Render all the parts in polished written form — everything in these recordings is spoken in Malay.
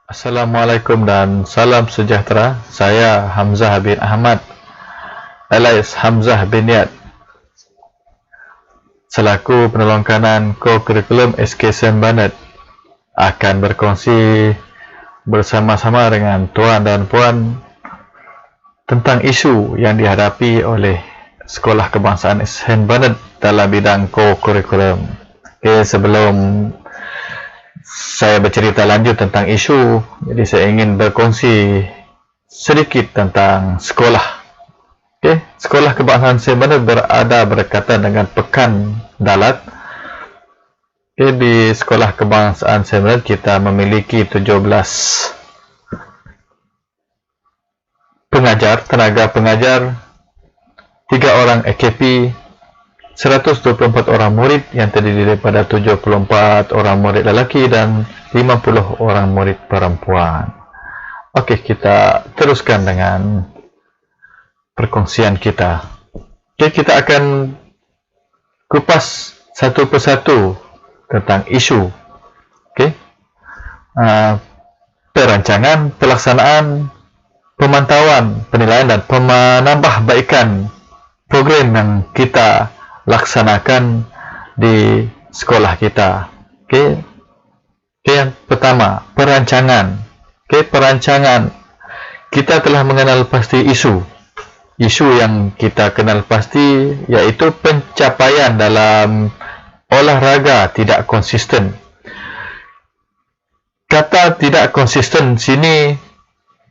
Assalamualaikum dan salam sejahtera. Saya Hamzah bin Ahmad alias Hamzah bin Yad, selaku penolong kanan co-curriculum SK St. Bernard, akan berkongsi bersama-sama dengan tuan dan puan tentang isu yang dihadapi oleh Sekolah Kebangsaan St. Bernard dalam bidang co-curriculum. Sebelum saya bercerita lanjut tentang isu, jadi saya ingin berkongsi sedikit tentang sekolah. Sekolah Kebangsaan St. Bernard berada berdekatan dengan Pekan Dalat. Di Sekolah Kebangsaan St. Bernard kita memiliki 17 pengajar, tenaga pengajar, 3 orang AKP, 124 orang murid yang terdiri daripada 74 orang murid lelaki dan 50 orang murid perempuan. Okey, kita teruskan dengan perkongsian kita. Kita akan kupas satu persatu tentang isu. Perancangan, pelaksanaan, pemantauan, penilaian dan penambahbaikan program yang kita laksanakan di sekolah kita. Yang pertama, perancangan. Perancangan, kita telah mengenal pasti isu yang kita kenal pasti, iaitu pencapaian dalam olahraga tidak konsisten. Kata tidak konsisten sini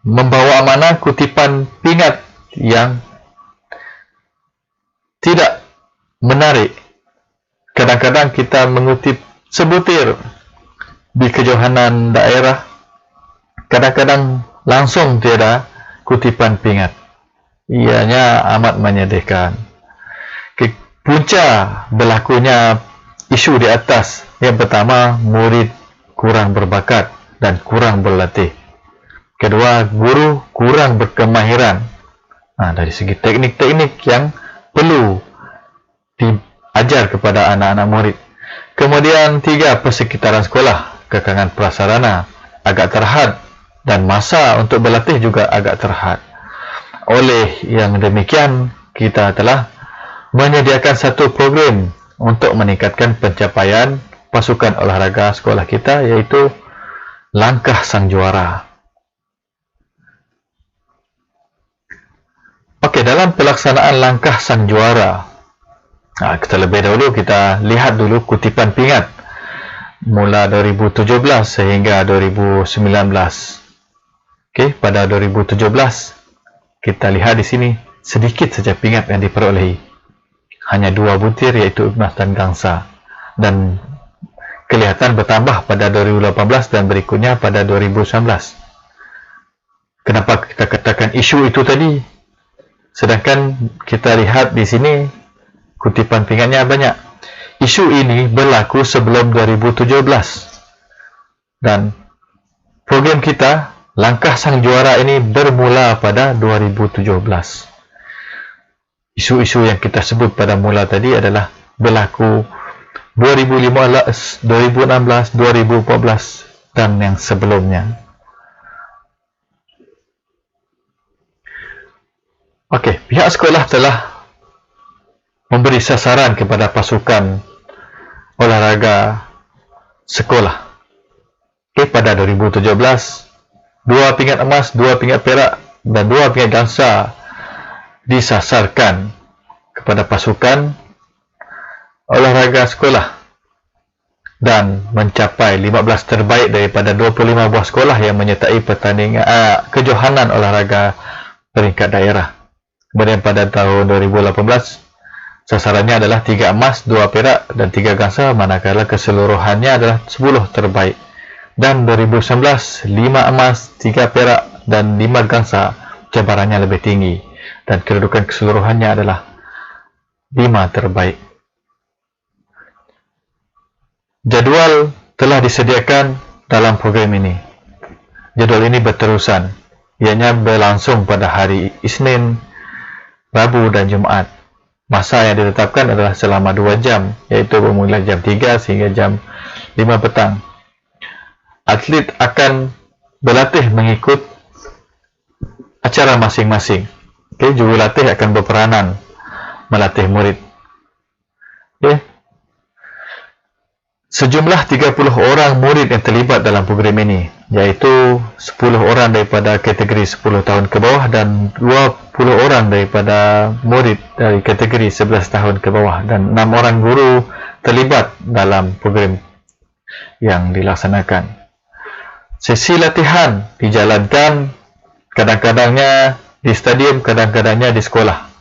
membawa makna kutipan pingat yang tidak menarik. Kadang-kadang kita mengutip sebutir di kejohanan daerah, kadang-kadang langsung tiada kutipan pingat. Ianya amat menyedihkan. Punca berlakunya isu di atas. Yang pertama, murid kurang berbakat dan kurang berlatih. Kedua, guru kurang berkemahiran. Dari segi teknik-teknik yang perlu diajar kepada anak-anak murid. Kemudian 3, persekitaran sekolah, kekangan prasarana agak terhad dan masa untuk berlatih juga agak terhad. Oleh yang demikian, kita telah menyediakan satu program untuk meningkatkan pencapaian pasukan olahraga sekolah kita, iaitu Langkah Sang Juara. Dalam pelaksanaan Langkah Sang Juara, kita lebih dahulu kita lihat dulu kutipan pingat mula 2017 sehingga 2019. Pada 2017 kita lihat di sini sedikit saja pingat yang diperolehi, hanya 2 butir, iaitu emas dan gangsa, dan kelihatan bertambah pada 2018 dan berikutnya pada 2019. Kenapa kita katakan isu itu tadi? Sedangkan kita lihat di sini kutipan pingatnya banyak. Isu ini berlaku sebelum 2017 dan program kita Langkah Sang Juara ini bermula pada 2017. Isu-isu yang kita sebut pada mula tadi adalah berlaku 2015, 2016, 2014 dan yang sebelumnya. Pihak sekolah telah memberi sasaran kepada pasukan olahraga sekolah. Pada 2017, 2 pingat emas, 2 pingat perak dan 2 pingat gangsa disasarkan kepada pasukan olahraga sekolah dan mencapai 15 terbaik daripada 25 buah sekolah yang menyertai pertandingan kejohanan olahraga peringkat daerah. Kemudian pada tahun 2018, sasarannya adalah 3 emas, 2 perak dan 3 gangsa, manakala keseluruhannya adalah 10 terbaik. Dan 2019, 5 emas, 3 perak dan 5 gangsa, cabarannya lebih tinggi dan kedudukan keseluruhannya adalah 5 terbaik. Jadual telah disediakan dalam program ini. Jadual ini berterusan, ianya berlangsung pada hari Isnin, Rabu dan Jumaat. Masa yang ditetapkan adalah selama 2 jam, iaitu bermula jam 3 sehingga jam 5 petang. Atlet akan berlatih mengikut acara masing-masing. Okay, jurulatih akan berperanan melatih murid. Okay. Sejumlah 30 orang murid yang terlibat dalam program ini, iaitu 10 orang daripada kategori 10 tahun ke bawah dan 20 orang daripada murid dari kategori 11 tahun ke bawah, dan 6 orang guru terlibat dalam program yang dilaksanakan. Sesi latihan dijalankan kadang-kadangnya di stadium, kadang-kadangnya di sekolah.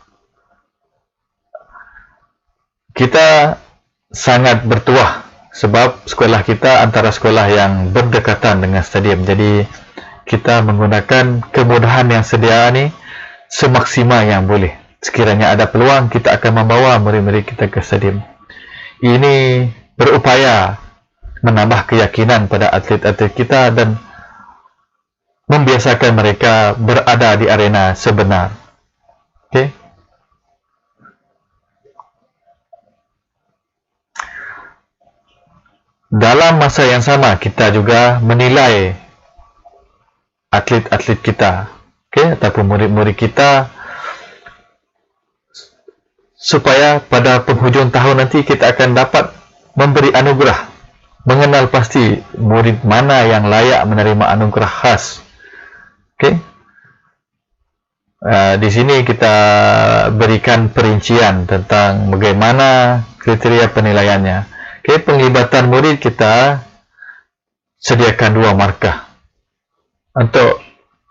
Kita sangat bertuah sebab sekolah kita antara sekolah yang berdekatan dengan stadium. Jadi kita menggunakan kemudahan yang sedia ini semaksimal yang boleh. Sekiranya ada peluang, kita akan membawa murid-murid kita ke stadium. Ini berupaya menambah keyakinan pada atlet-atlet kita dan membiasakan mereka berada di arena sebenar. Okey. Dalam masa yang sama, kita juga menilai atlet-atlet kita, ataupun murid-murid kita, supaya pada penghujung tahun nanti kita akan dapat memberi anugerah, mengenal pasti murid mana yang layak menerima anugerah khas. Di sini kita berikan perincian tentang bagaimana kriteria penilaiannya. Penglibatan murid kita sediakan 2 markah. Untuk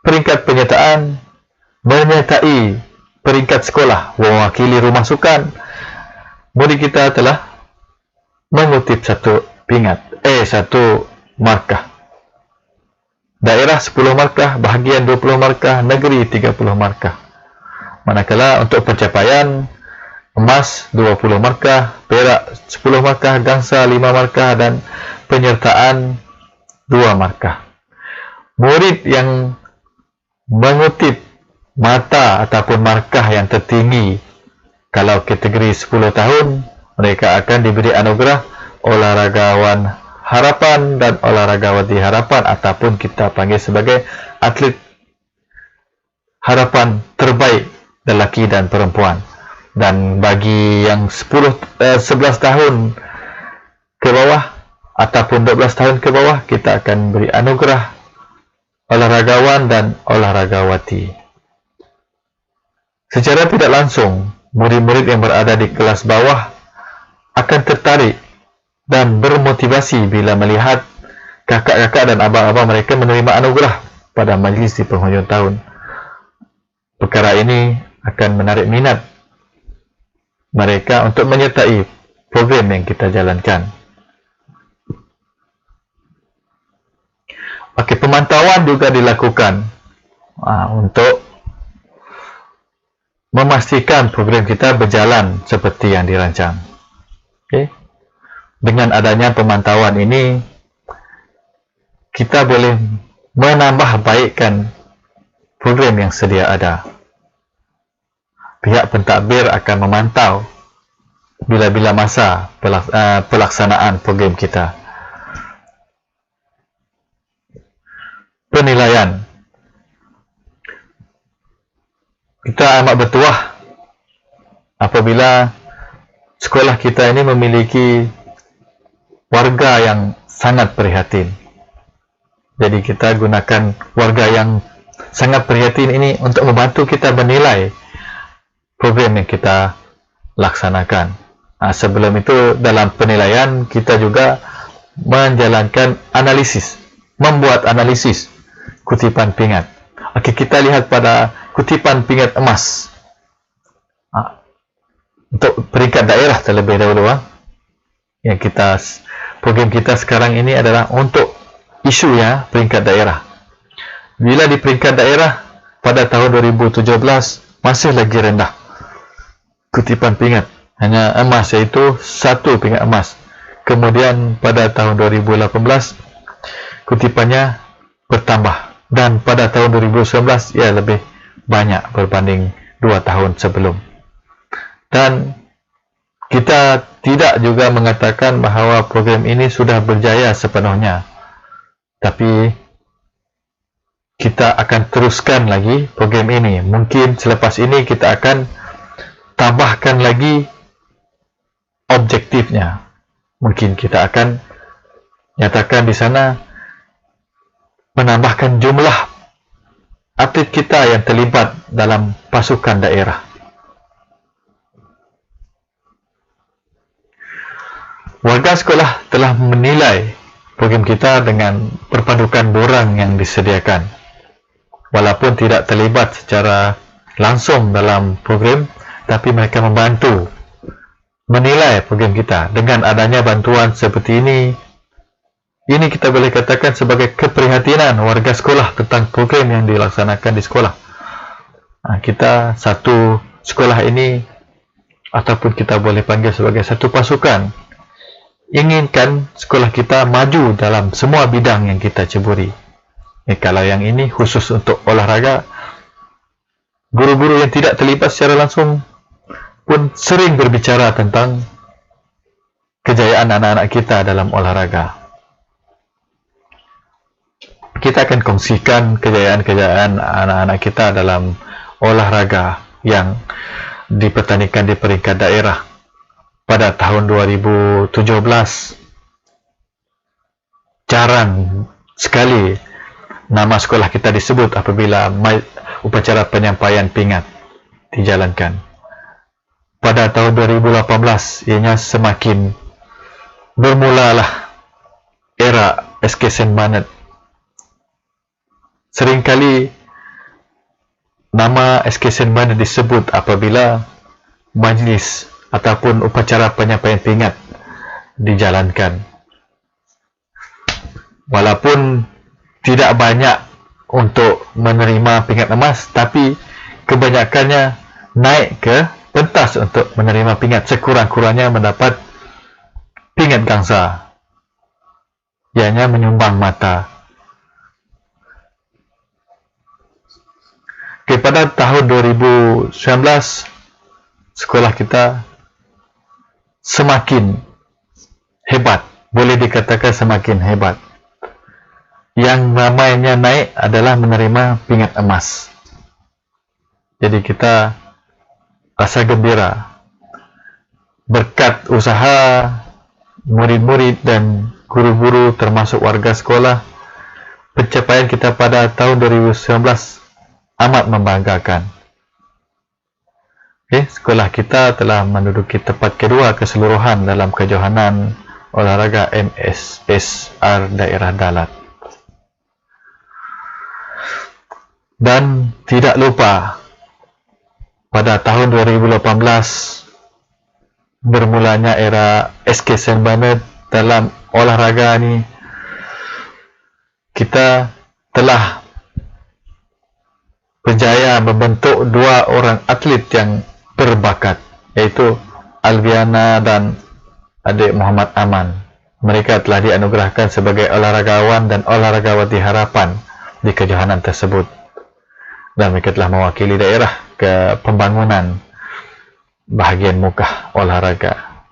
peringkat penyertaan, menyertai peringkat sekolah mewakili rumah sukan, murid kita telah mengutip 1 markah. Daerah 10 markah, bahagian 20 markah, negeri 30 markah. Manakala untuk pencapaian, emas 20 markah, perak 10 markah, gangsa 5 markah dan penyertaan 2 markah. Murid yang mengutip mata ataupun markah yang tertinggi, kalau kategori 10 tahun, mereka akan diberi anugerah olahragawan harapan dan olahragawati harapan, ataupun kita panggil sebagai atlet harapan terbaik lelaki dan perempuan. Dan bagi yang 11 tahun ke bawah ataupun 12 tahun ke bawah, kita akan beri anugerah olahragawan dan olahragawati. Secara tidak langsung, murid-murid yang berada di kelas bawah akan tertarik dan bermotivasi bila melihat kakak-kakak dan abang-abang mereka menerima anugerah pada majlis di penghujung tahun. Perkara ini akan menarik minat mereka untuk menyertai program yang kita jalankan. Pemantauan juga dilakukan untuk memastikan program kita berjalan seperti yang dirancang. Dengan adanya pemantauan ini, kita boleh menambah baikkan program yang sedia ada. Pihak pentadbir akan memantau bila-bila masa pelaksanaan program kita. Penilaian. Kita amat bertuah apabila sekolah kita ini memiliki warga yang sangat prihatin. Jadi kita gunakan warga yang sangat prihatin ini untuk membantu kita menilai program yang kita laksanakan. Sebelum itu, dalam penilaian kita juga menjalankan analisis, membuat analisis kutipan pingat. Kita lihat pada kutipan pingat emas untuk peringkat daerah terlebih dahulu. Yang program kita sekarang ini adalah untuk isu ya peringkat daerah. Bila di peringkat daerah pada tahun 2017 masih lagi rendah kutipan pingat, hanya emas, iaitu 1 pingat emas. Kemudian pada tahun 2018 kutipannya bertambah, dan pada tahun 2019 ia lebih banyak berbanding 2 tahun sebelum. Dan kita tidak juga mengatakan bahawa program ini sudah berjaya sepenuhnya, tapi kita akan teruskan lagi program ini. Mungkin selepas ini kita akan tambahkan lagi objektifnya. Mungkin kita akan nyatakan di sana menambahkan jumlah atlet kita yang terlibat dalam pasukan daerah. Warga sekolah telah menilai program kita dengan perpadukan borang yang disediakan. Walaupun tidak terlibat secara langsung dalam program, tapi mereka membantu menilai program kita. Dengan adanya bantuan seperti ini kita boleh katakan sebagai keprihatinan warga sekolah tentang program yang dilaksanakan di sekolah. Kita satu sekolah ini, ataupun kita boleh panggil sebagai satu pasukan, inginkan sekolah kita maju dalam semua bidang yang kita ceburi. Kalau yang ini khusus untuk olahraga, guru-guru yang tidak terlibat secara langsung pun sering berbicara tentang kejayaan anak-anak kita dalam olahraga. Kita akan kongsikan kejayaan-kejayaan anak-anak kita dalam olahraga yang dipertandingkan di peringkat daerah. Pada tahun 2017, jarang sekali nama sekolah kita disebut apabila upacara penyampaian pingat dijalankan. Pada tahun 2018, ianya semakin bermulalah era SK St. Bernard. Seringkali nama SK St. Bernard disebut apabila majlis ataupun upacara penyampaian pingat dijalankan. Walaupun tidak banyak untuk menerima pingat emas, tapi kebanyakannya naik ke pentas untuk menerima pingat, sekurang-kurangnya mendapat pingat gangsa. Ianya menyumbang mata. Pada tahun 2019, sekolah kita semakin hebat, boleh dikatakan semakin hebat. Yang ramainya naik adalah menerima pingat emas. Jadi kita rasa gembira berkat usaha murid-murid dan guru-guru termasuk warga sekolah. Pencapaian kita pada tahun 2019 amat membanggakan. Sekolah kita telah menduduki tempat kedua keseluruhan dalam kejohanan olahraga MSSR daerah Dalat. Dan tidak lupa, pada tahun 2018 bermulanya era SK St. Bernard dalam olahraga ini, kita telah berjaya membentuk dua orang atlet yang berbakat, yaitu Alviana dan adik Muhammad Aman. Mereka telah dianugerahkan sebagai olahragawan dan olahragawati harapan di kejohanan tersebut, dan mereka telah mewakili daerah ke pembangunan bahagian muka olahraga.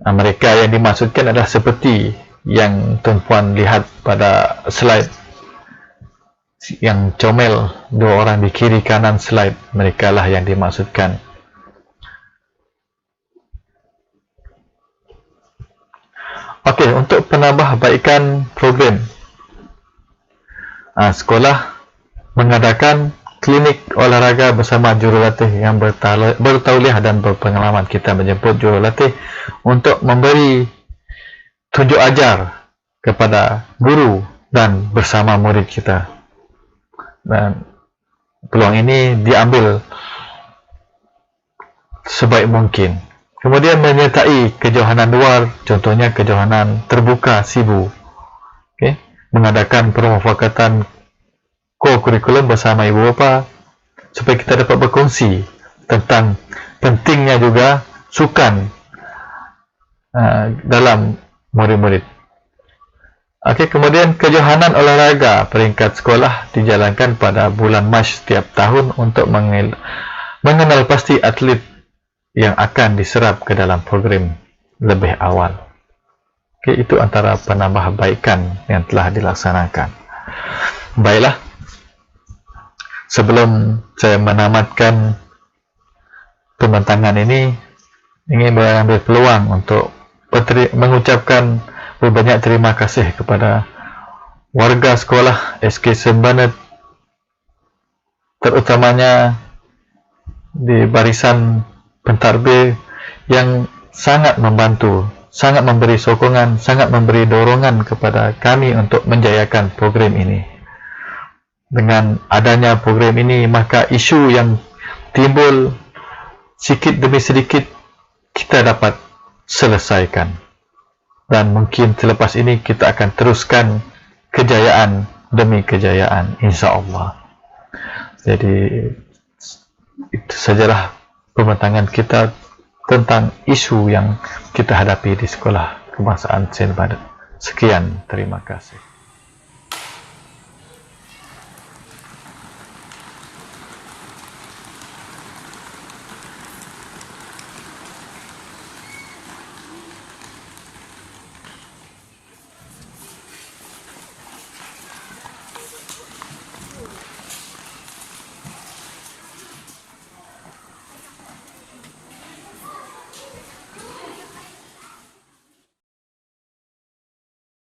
Mereka yang dimaksudkan adalah seperti yang tuan-puan lihat pada slide yang comel, dua orang di kiri kanan slide, mereka lah yang dimaksudkan. Okey, untuk penambahbaikan program, sekolah mengadakan klinik olahraga bersama jurulatih yang bertauliah dan berpengalaman. Kita menjemput jurulatih untuk memberi tunjuk ajar kepada guru dan bersama murid kita. Dan peluang ini diambil sebaik mungkin. Kemudian menyertai kejohanan luar, contohnya kejohanan terbuka SIBU. Mengadakan permufakatan co-kurikulum bersama ibu bapa supaya kita dapat berkongsi tentang pentingnya juga sukan dalam murid-murid. Kemudian kejohanan olahraga peringkat sekolah dijalankan pada bulan Mac setiap tahun untuk mengenal pasti atlet yang akan diserap ke dalam program lebih awal. Itu antara penambahbaikan yang telah dilaksanakan. Baiklah, sebelum saya menamatkan pembentangan ini, ingin mengambil peluang untuk mengucapkan berbanyak terima kasih kepada warga sekolah SK Sembanet, terutamanya di barisan pentadbir yang sangat membantu, sangat memberi sokongan, sangat memberi dorongan kepada kami untuk menjayakan program ini. Dengan adanya program ini, maka isu yang timbul sedikit demi sedikit kita dapat selesaikan, dan mungkin selepas ini kita akan teruskan kejayaan demi kejayaan, insya-Allah. Jadi itu sajalah pembentangan kita tentang isu yang kita hadapi di Sekolah Kebangsaan Sembanet. Sekian, terima kasih.